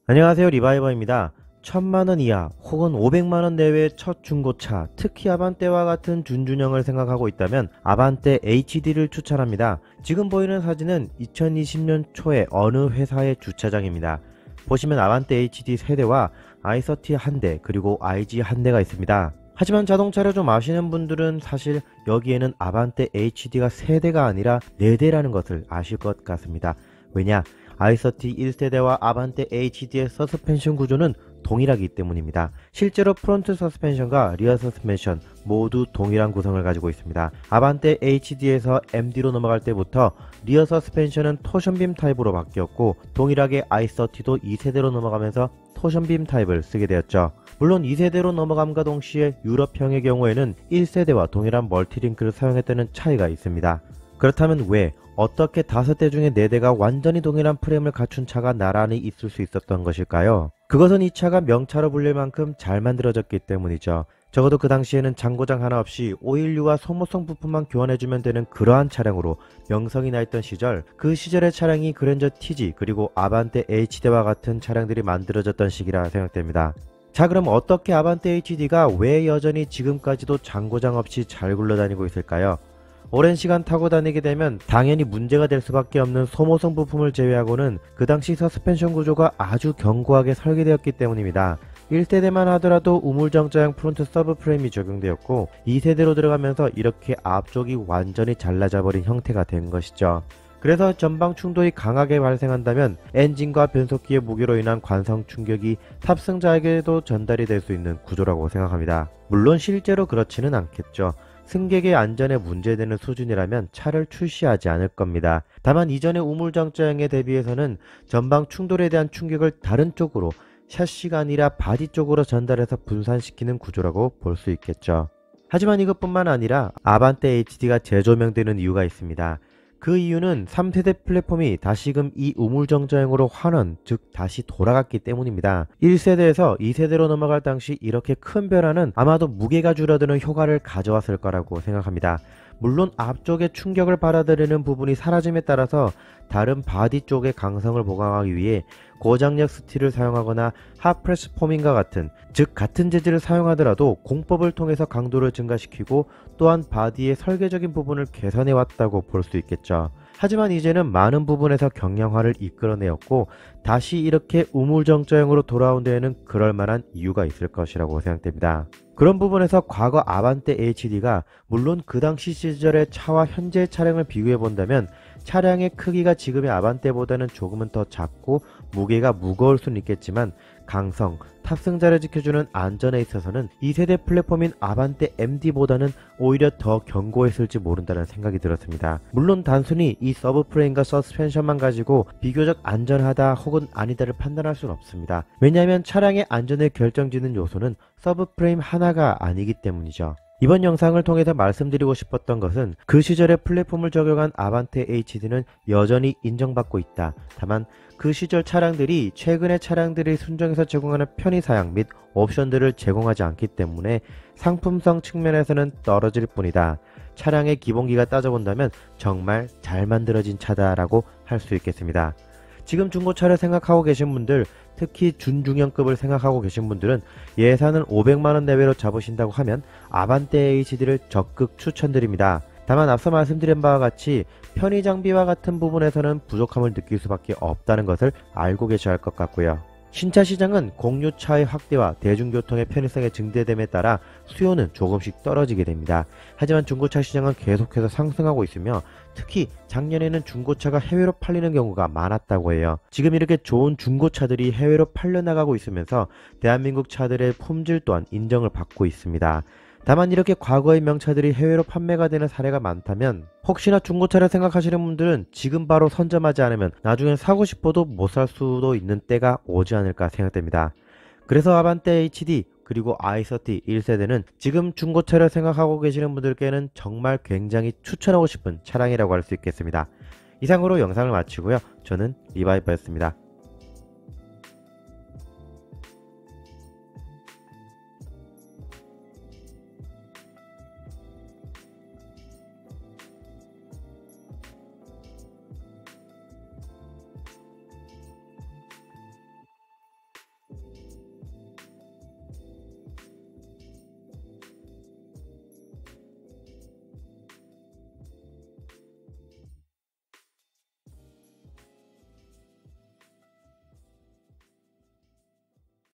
안녕하세요, 리바이버입니다. 1000만원 이하 혹은 500만원 내외의 첫 중고차, 특히 아반떼와 같은 준준형을 생각하고 있다면 아반떼 HD를 추천합니다. 지금 보이는 사진은 2020년 초에 어느 회사의 주차장입니다. 보시면 아반떼 HD 세대와 i30 1대 그리고 IG 1대가 있습니다. 하지만 자동차를 좀 아시는 분들은 사실 여기에는 아반떼 HD가 3대가 아니라 4대라는 것을 아실 것 같습니다. 왜냐? i30 1세대와 아반떼 HD의 서스펜션 구조는 동일하기 때문입니다. 실제로 프론트 서스펜션과 리어 서스펜션 모두 동일한 구성을 가지고 있습니다. 아반떼 HD에서 MD로 넘어갈 때부터 리어 서스펜션은 토션빔 타입으로 바뀌었고, 동일하게 i30도 2세대로 넘어가면서 토션빔 타입을 쓰게 되었죠. 물론 2세대로 넘어감과 동시에 유럽형의 경우에는 1세대와 동일한 멀티링크를 사용했다는 차이가 있습니다. 그렇다면 왜 어떻게 5대 중에 4대가 완전히 동일한 프레임을 갖춘 차가 나란히 있을 수 있었던 것일까요? 그것은 이 차가 명차로 불릴 만큼 잘 만들어졌기 때문이죠. 적어도 그 당시에는 장고장 하나 없이 오일류와 소모성 부품만 교환해주면 되는 그러한 차량으로 명성이 나 있던 시절, 그 시절의 차량이 그랜저 TG 그리고 아반떼 HD와 같은 차량들이 만들어졌던 시기라 생각됩니다. 자, 그럼 어떻게 아반떼 HD가 왜 여전히 지금까지도 장고장 없이 잘 굴러다니고 있을까요? 오랜 시간 타고 다니게 되면 당연히 문제가 될 수밖에 없는 소모성 부품을 제외하고는 그 당시 서스펜션 구조가 아주 견고하게 설계되었기 때문입니다. 1세대만 하더라도 우물정자형 프론트 서브 프레임이 적용되었고, 2세대로 들어가면서 이렇게 앞쪽이 완전히 잘라져 버린 형태가 된 것이죠. 그래서 전방 충돌이 강하게 발생한다면 엔진과 변속기의 무게로 인한 관성 충격이 탑승자에게도 전달이 될 수 있는 구조라고 생각합니다. 물론 실제로 그렇지는 않겠죠. 승객의 안전에 문제되는 수준이라면 차를 출시하지 않을 겁니다. 다만 이전의 우물정자형에 대비해서는 전방 충돌에 대한 충격을 다른 쪽으로, 샤시가 아니라 바디 쪽으로 전달해서 분산시키는 구조라고 볼 수 있겠죠. 하지만 이것뿐만 아니라 아반떼 HD가 재조명되는 이유가 있습니다. 그 이유는 3세대 플랫폼이 다시금 이 우물정자형으로 환원, 즉 다시 돌아갔기 때문입니다. 1세대에서 2세대로 넘어갈 당시 이렇게 큰 변화는 아마도 무게가 줄어드는 효과를 가져왔을 거라고 생각합니다. 물론 앞쪽에 충격을 받아들이는 부분이 사라짐에 따라서 다른 바디 쪽의 강성을 보강하기 위해 고장력 스틸을 사용하거나 핫프레스 포밍과 같은, 즉 같은 재질을 사용하더라도 공법을 통해서 강도를 증가시키고 또한 바디의 설계적인 부분을 개선해 왔다고 볼 수 있겠죠. 하지만 이제는 많은 부분에서 경량화를 이끌어내었고, 다시 이렇게 우물정자형으로 돌아온 데에는 그럴 만한 이유가 있을 것이라고 생각됩니다. 그런 부분에서 과거 아반떼 HD가 물론 그 당시 시절의 차와 현재의 차량을 비교해 본다면 차량의 크기가 지금의 아반떼보다는 조금은 더 작고 무게가 무거울 수는 있겠지만 강성, 탑승자를 지켜주는 안전에 있어서는 2세대 플랫폼인 아반떼 MD보다는 오히려 더 견고했을지 모른다는 생각이 들었습니다. 물론 단순히 이 서브프레임과 서스펜션만 가지고 비교적 안전하다 혹은 아니다를 판단할 수는 없습니다. 왜냐하면 차량의 안전을 결정짓는 요소는 서브프레임 하나가 아니기 때문이죠. 이번 영상을 통해서 말씀드리고 싶었던 것은 그 시절의 플랫폼을 적용한 아반떼 HD는 여전히 인정받고 있다. 다만 그 시절 차량들이 최근의 차량들이 순정에서 제공하는 편의사양 및 옵션들을 제공하지 않기 때문에 상품성 측면에서는 떨어질 뿐이다. 차량의 기본기가 따져본다면 정말 잘 만들어진 차다라고 할 수 있겠습니다. 지금 중고차를 생각하고 계신 분들, 특히 준중형급을 생각하고 계신 분들은 예산을 500만원 내외로 잡으신다고 하면 아반떼 HD를 적극 추천드립니다. 다만 앞서 말씀드린 바와 같이 편의 장비와 같은 부분에서는 부족함을 느낄 수밖에 없다는 것을 알고 계셔야 할 것 같고요. 신차 시장은 공유차의 확대와 대중교통의 편의성의 증대됨에 따라 수요는 조금씩 떨어지게 됩니다. 하지만 중고차 시장은 계속해서 상승하고 있으며 특히 작년에는 중고차가 해외로 팔리는 경우가 많았다고 해요. 지금 이렇게 좋은 중고차들이 해외로 팔려나가고 있으면서 대한민국 차들의 품질 또한 인정을 받고 있습니다. 다만 이렇게 과거의 명차들이 해외로 판매가 되는 사례가 많다면 혹시나 중고차를 생각하시는 분들은 지금 바로 선점하지 않으면 나중엔 사고 싶어도 못 살 수도 있는 때가 오지 않을까 생각됩니다. 그래서 아반떼 HD 그리고 i30 1세대는 지금 중고차를 생각하고 계시는 분들께는 정말 굉장히 추천하고 싶은 차량이라고 할 수 있겠습니다. 이상으로 영상을 마치고요. 저는 리바이버였습니다.